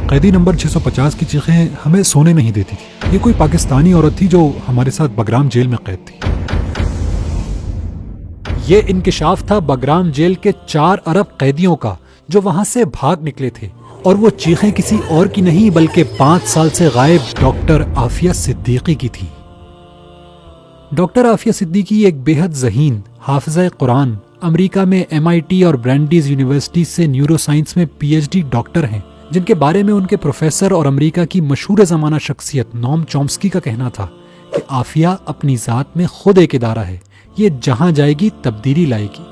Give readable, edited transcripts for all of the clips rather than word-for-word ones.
قیدی نمبر 650 کی چیخیں ہمیں سونے نہیں دیتی تھی. یہ کوئی پاکستانی عورت تھی جو ہمارے ساتھ بگرام جیل میں قید تھی. یہ انکشاف تھا بگرام جیل کے 4 ارب قیدیوں کا جو وہاں سے بھاگ نکلے تھے، اور وہ چیخیں کسی اور کی نہیں بلکہ 5 سال سے غائب ڈاکٹر عافیہ صدیقی کی تھی. ڈاکٹر عافیہ صدیقی ایک بے حد ذہین حافظہ قرآن، امریکہ میں MIT اور برینڈیز یونیورسٹی سے نیورو سائنس میں PhD ڈاکٹر ہیں، جن کے بارے میں ان کے پروفیسر اور امریکہ کی مشہور زمانہ شخصیت نوم چومسکی کا کہنا تھا کہ عافیہ اپنی ذات میں خود ایک ادارہ ہے، یہ جہاں جائے گی تبدیلی لائے گی.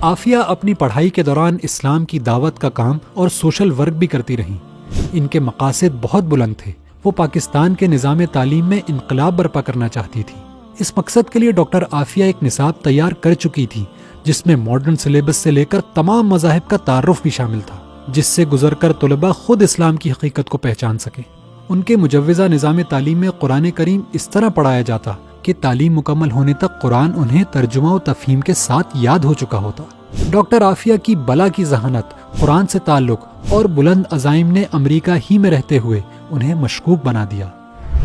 عافیہ اپنی پڑھائی کے دوران اسلام کی دعوت کا کام اور سوشل ورک بھی کرتی رہیں. ان کے مقاصد بہت بلند تھے. وہ پاکستان کے نظام تعلیم میں انقلاب برپا کرنا چاہتی تھی. اس مقصد کے لیے ڈاکٹر عافیہ ایک نصاب تیار کر چکی تھی جس میں ماڈرن سلیبس سے لے کر تمام مذاہب کا تعارف بھی شامل تھا، جس سے گزر کر طلباء خود اسلام کی حقیقت کو پہچان سکیں. ان کے مجوزہ نظام تعلیم میں قرآن کریم اس طرح پڑھایا جاتا کہ تعلیم مکمل ہونے تک قرآن انہیں ترجمہ و تفہیم کے ساتھ یاد ہو چکا ہوتا. ڈاکٹر عافیہ کی بلا کی ذہانت، قرآن سے تعلق اور بلند عزائم نے امریکہ ہی میں رہتے ہوئے انہیں مشکوک بنا دیا.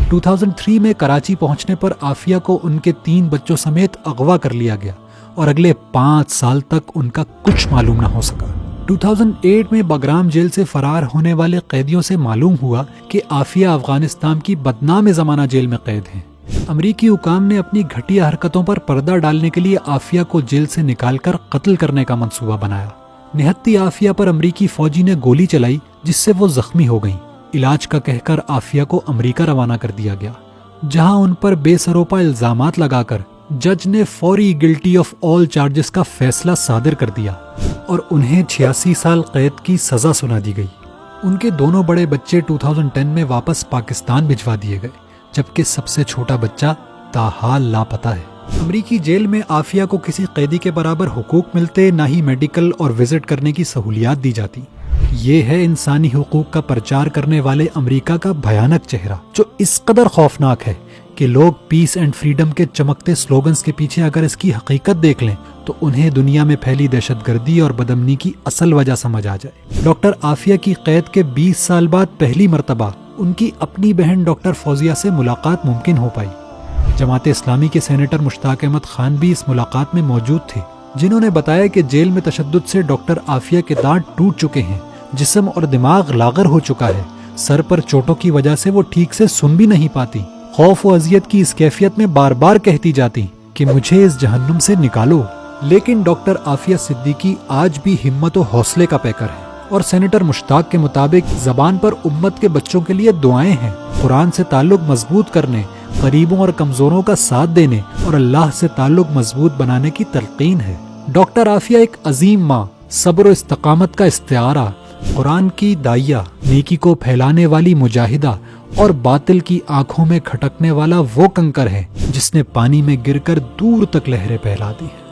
2003 میں کراچی پہنچنے پر عافیہ کو ان کے 3 بچوں سمیت اغوا کر لیا گیا اور اگلے 5 سال تک ان کا کچھ معلوم نہ ہو سکا. 2008 میں بگرام جیل سے فرار ہونے والے قیدیوں سے معلوم ہوا کہ عافیہ افغانستان کی بدنام زمانہ جیل میں قید ہیں. امریکی حکام نے اپنی گھٹیا حرکتوں پر پردہ ڈالنے کے لیے عافیہ کو جیل سے نکال کر قتل کرنے کا منصوبہ بنایا. نہتی عافیہ پر امریکی فوجی نے گولی چلائی جس سے وہ زخمی ہو گئیں. علاج کا کہہ کر عافیہ کو امریکہ روانہ کر دیا گیا، جہاں ان پر بے سروپا الزامات لگا کر جج نے فوری گلٹی آف آل چارجز کا فیصلہ صادر کر دیا اور انہیں 86 سال قید کی سزا سنا دی گئی. ان کے دونوں بڑے بچے 2010 میں واپس پاکستان بھجوا دیے گئے، جبکہ سب سے چھوٹا بچہ تاحال لاپتہ ہے. امریکی جیل میں عافیہ کو کسی قیدی کے برابر حقوق ملتے، نہ ہی میڈیکل اور وزٹ کرنے کی سہولیات دی جاتی. یہ ہے انسانی حقوق کا پرچار کرنے والے امریکہ کا بھیانک چہرہ، جو اس قدر خوفناک ہے کہ لوگ پیس اینڈ فریڈم کے چمکتے سلوگنز کے پیچھے اگر اس کی حقیقت دیکھ لیں تو انہیں دنیا میں پھیلی دہشت گردی اور بدامنی کی اصل وجہ سمجھ آ جائے. ڈاکٹر عافیہ کی قید کے 20 سال بعد پہلی مرتبہ ان کی اپنی بہن ڈاکٹر فوزیہ سے ملاقات ممکن ہو پائی. جماعت اسلامی کے سینیٹر مشتاق احمد خان بھی اس ملاقات میں موجود تھے، جنہوں نے بتایا کہ جیل میں تشدد سے ڈاکٹر عافیہ کے دانت ٹوٹ چکے ہیں، جسم اور دماغ لاغر ہو چکا ہے، سر پر چوٹوں کی وجہ سے وہ ٹھیک سے سن بھی نہیں پاتی. خوف و اذیت کی اس کیفیت میں بار بار کہتی جاتی کہ مجھے اس جہنم سے نکالو. لیکن ڈاکٹر عافیہ صدیقی آج بھی ہمت و حوصلے کا پیکر ہے، اور سینیٹر مشتاق کے مطابق زبان پر امت کے بچوں کے لیے دعائیں ہیں، قرآن سے تعلق مضبوط کرنے، غریبوں اور کمزوروں کا ساتھ دینے اور اللہ سے تعلق مضبوط بنانے کی تلقین ہے. ڈاکٹر عافیہ ایک عظیم ماں، صبر و استقامت کا استعارہ، قرآن کی داعیہ، نیکی کو پھیلانے والی مجاہدہ اور باطل کی آنکھوں میں کھٹکنے والا وہ کنکر ہے جس نے پانی میں گر کر دور تک لہریں پھیلا دی ہیں.